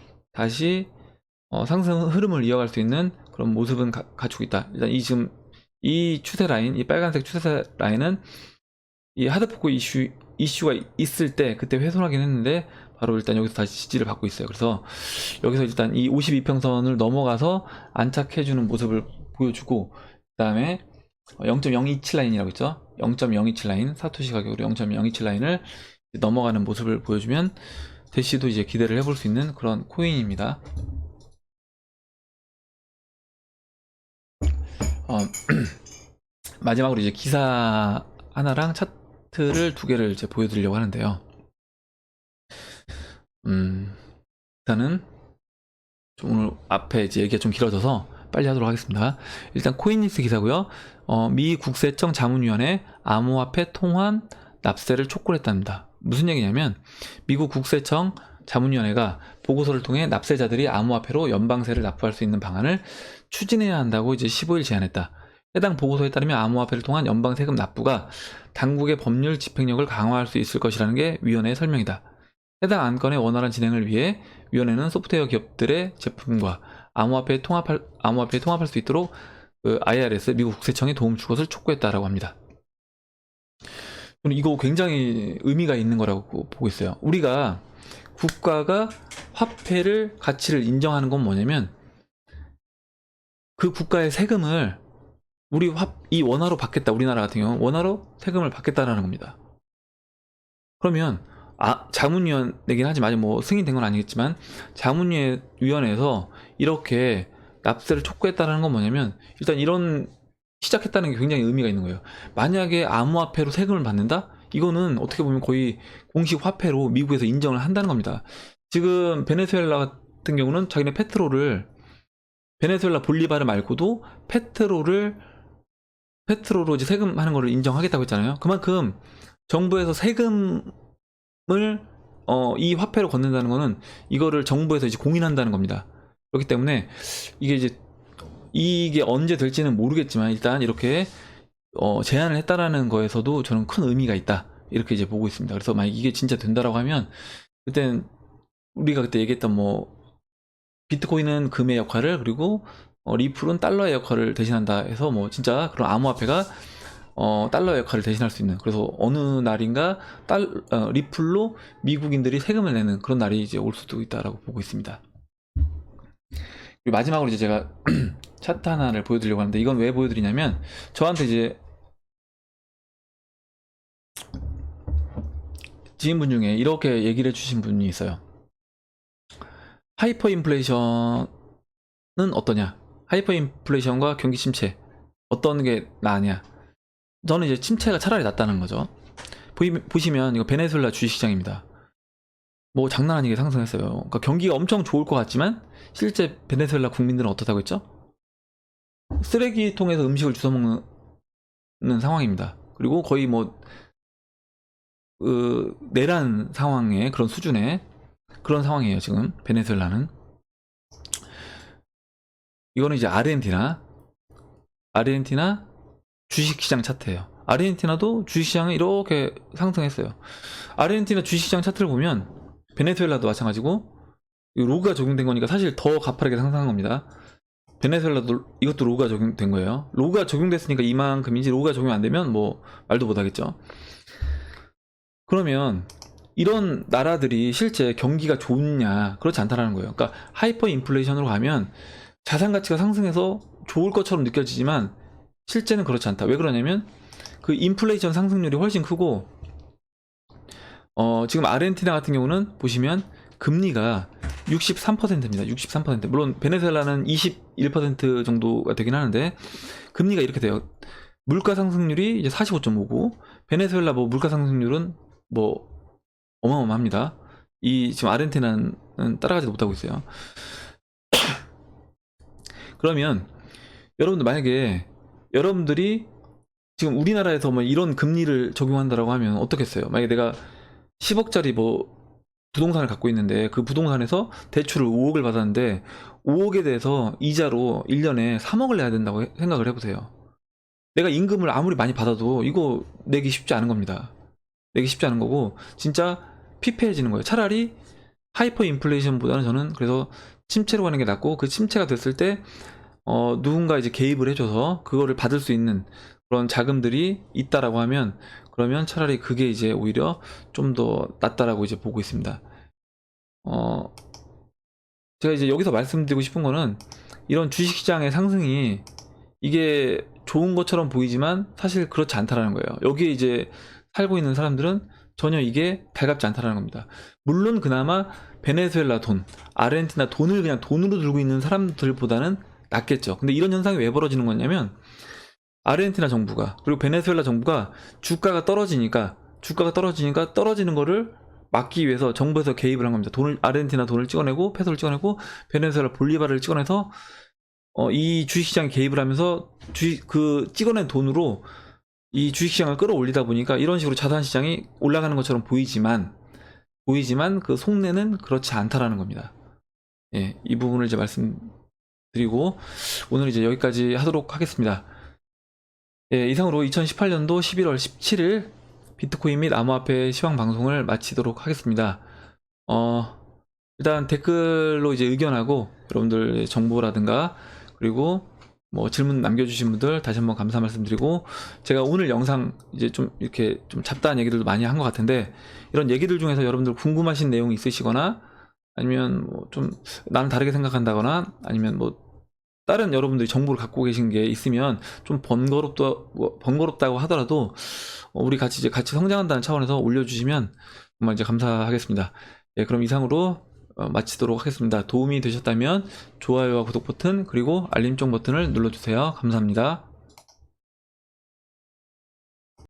Speaker 1: 상승 흐름을 이어갈 수 있는 그런 모습은 갖추고 있다. 일단 지금 이 추세 라인, 이 빨간색 추세 라인은 이 하드포크 이슈가 있을 때 그때 훼손하긴 했는데, 바로 일단 여기서 다시 지지를 받고 있어요. 그래서 여기서 일단 이 52평선을 넘어가서 안착해주는 모습을 보여주고, 그 다음에 0.027 라인이라고 있죠. 0.027 라인, 사토시 가격으로 0.027 라인을 넘어가는 모습을 보여주면 대시도 이제 기대를 해볼 수 있는 그런 코인입니다. 마지막으로 이제 기사 하나랑 차트를 두 개를 이제 보여드리려고 하는데요. 일단은 좀 오늘 앞에 이제 얘기가 좀 길어져서 빨리 하도록 하겠습니다. 일단 코인니스 기사고요. 미 국세청 자문위원회 암호화폐 통환 납세를 촉구를 했답니다. 무슨 얘기냐면, 미국 국세청 자문위원회가 보고서를 통해 납세자들이 암호화폐로 연방세를 납부할 수 있는 방안을 추진해야 한다고 이제 15일 제안했다. 해당 보고서에 따르면 암호화폐를 통한 연방세금 납부가 당국의 법률 집행력을 강화할 수 있을 것이라는 게 위원회의 설명이다. 해당 안건의 원활한 진행을 위해 위원회는 소프트웨어 기업들의 제품과 암호화폐에 통합할 수 있도록 IRS 미국 국세청에 도움 줄 것을 촉구했다라고 합니다. 저는 이거 굉장히 의미가 있는 거라고 보고 있어요. 우리가 국가가 화폐를 가치를 인정하는 건 뭐냐면, 그 국가의 세금을 이 원화로 받겠다. 우리나라 같은 경우 원화로 세금을 받겠다라는 겁니다. 그러면 자문위원회긴 하지만 아직 뭐 승인된 건 아니겠지만, 자문위원회에서 이렇게 납세를 촉구했다는 건 뭐냐면, 일단 이런 시작했다는 게 굉장히 의미가 있는 거예요. 만약에 암호화폐로 세금을 받는다? 이거는 어떻게 보면 거의 공식 화폐로 미국에서 인정을 한다는 겁니다. 지금 베네수엘라 같은 경우는 자기네 베네수엘라 볼리바르 말고도 페트로로 이제 세금하는 거를 인정하겠다고 했잖아요. 그만큼 정부에서 세금을 이 화폐로 걷는다는 거는 이거를 정부에서 이제 공인한다는 겁니다. 그렇기 때문에 이게 언제 될지는 모르겠지만, 일단 이렇게 제안을 했다라는 거에서도 저는 큰 의미가 있다, 이렇게 이제 보고 있습니다. 그래서 만약 이게 진짜 된다라고 하면, 그땐 우리가 그때 얘기했던 비트코인은 금의 역할을, 그리고 리플은 달러의 역할을 대신한다 해서 진짜 그런 암호화폐가 달러의 역할을 대신할 수 있는, 그래서 어느 날인가 리플로 미국인들이 세금을 내는 그런 날이 이제 올 수도 있다라고 보고 있습니다. 그리고 마지막으로 이제 제가 차트 하나를 보여드리려고 하는데, 이건 왜 보여드리냐면, 저한테 이제 지인분 중에 이렇게 얘기를 해주신 분이 있어요. 하이퍼 인플레이션은 어떠냐? 하이퍼 인플레이션과 경기 침체 어떤 게 나으냐? 저는 이제 침체가 차라리 낫다는 거죠. 보시면 이거 베네수엘라 주식시장입니다. 장난 아니게 상승했어요. 그러니까 경기가 엄청 좋을 것 같지만 실제 베네수엘라 국민들은 어떻다고 했죠? 쓰레기통에서 음식을 주워 먹는 상황입니다. 그리고 거의 내란 상황의 그런 수준의 그런 상황이에요. 지금 베네수엘라는. 이거는 이제 아르헨티나 주식시장 차트예요. 아르헨티나도 주식시장은 이렇게 상승했어요. 아르헨티나 주식시장 차트를 보면 베네수엘라도 마찬가지고, 로그가 적용된 거니까 사실 더 가파르게 상승한 겁니다. 베네수엘라도 이것도 로그가 적용된 거예요. 로그가 적용됐으니까 이만큼이지, 로그가 적용 안 되면 말도 못 하겠죠. 그러면 이런 나라들이 실제 경기가 좋냐? 그렇지 않다라는 거예요. 그러니까 하이퍼 인플레이션으로 가면 자산 가치가 상승해서 좋을 것처럼 느껴지지만 실제는 그렇지 않다. 왜 그러냐면 그 인플레이션 상승률이 훨씬 크고, 지금 아르헨티나 같은 경우는 보시면 금리가 63%입니다. 63%. 물론 베네수엘라는 21% 정도가 되긴 하는데, 금리가 이렇게 돼요. 물가 상승률이 이제 45.5고, 베네수엘라 물가 상승률은 어마어마합니다. 지금 아르헨티나는 따라가지도 못하고 있어요. 그러면 여러분들, 만약에 여러분들이 지금 우리나라에서 이런 금리를 적용한다라고 하면 어떻겠어요? 만약에 내가 10억짜리 뭐 부동산을 갖고 있는데 그 부동산에서 대출을 5억을 받았는데 5억에 대해서 이자로 1년에 3억을 내야 된다고 생각을 해보세요. 내가 임금을 아무리 많이 받아도 이거 내기 쉽지 않은 겁니다. 내기 쉽지 않은 거고 진짜 피폐해지는 거예요. 차라리 하이퍼 인플레이션보다는 저는 그래서 침체로 가는 게 낫고, 그 침체가 됐을 때 누군가 이제 개입을 해줘서 그거를 받을 수 있는 그런 자금들이 있다라고 하면, 그러면 차라리 그게 이제 오히려 좀 더 낫다라고 이제 보고 있습니다. 제가 이제 여기서 말씀드리고 싶은 거는, 이런 주식시장의 상승이 이게 좋은 것처럼 보이지만 사실 그렇지 않다라는 거예요. 여기에 이제 살고 있는 사람들은 전혀 이게 달갑지 않다라는 겁니다. 물론 그나마 베네수엘라 돈, 아르헨티나 돈을 그냥 돈으로 들고 있는 사람들보다는 낫겠죠. 근데 이런 현상이 왜 벌어지는 거냐면, 아르헨티나 정부가 그리고 베네수엘라 정부가 주가가 떨어지니까 떨어지는 거를 막기 위해서 정부에서 개입을 한 겁니다. 아르헨티나 돈을 찍어내고 페소를 찍어내고 베네수엘라 볼리바르를 찍어내서 이 주식시장에 개입을 하면서 그 찍어낸 돈으로 이 주식시장을 끌어올리다 보니까 이런 식으로 자산시장이 올라가는 것처럼 보이지만 그 속내는 그렇지 않다라는 겁니다. 예, 이 부분을 이제 말씀드리고 오늘 이제 여기까지 하도록 하겠습니다. 예, 이상으로 2018년도 11월 17일 비트코인 및 암호화폐 시황 방송을 마치도록 하겠습니다. 일단 댓글로 이제 의견하고 여러분들 정보라든가 그리고 뭐 질문 남겨주신 분들 다시 한번 감사 말씀드리고, 제가 오늘 영상 이제 좀 이렇게 좀 잡다한 얘기들도 많이 한 것 같은데, 이런 얘기들 중에서 여러분들 궁금하신 내용이 있으시거나 아니면 뭐 좀 나는 다르게 생각한다거나 아니면 뭐 다른 여러분들이 정보를 갖고 계신 게 있으면 좀 번거롭다고 하더라도 우리 같이 이제 같이 성장한다는 차원에서 올려주시면 정말 이제 감사하겠습니다. 예, 그럼 이상으로 마치도록 하겠습니다. 도움이 되셨다면 좋아요와 구독 버튼 그리고 알림종 버튼을 눌러주세요. 감사합니다.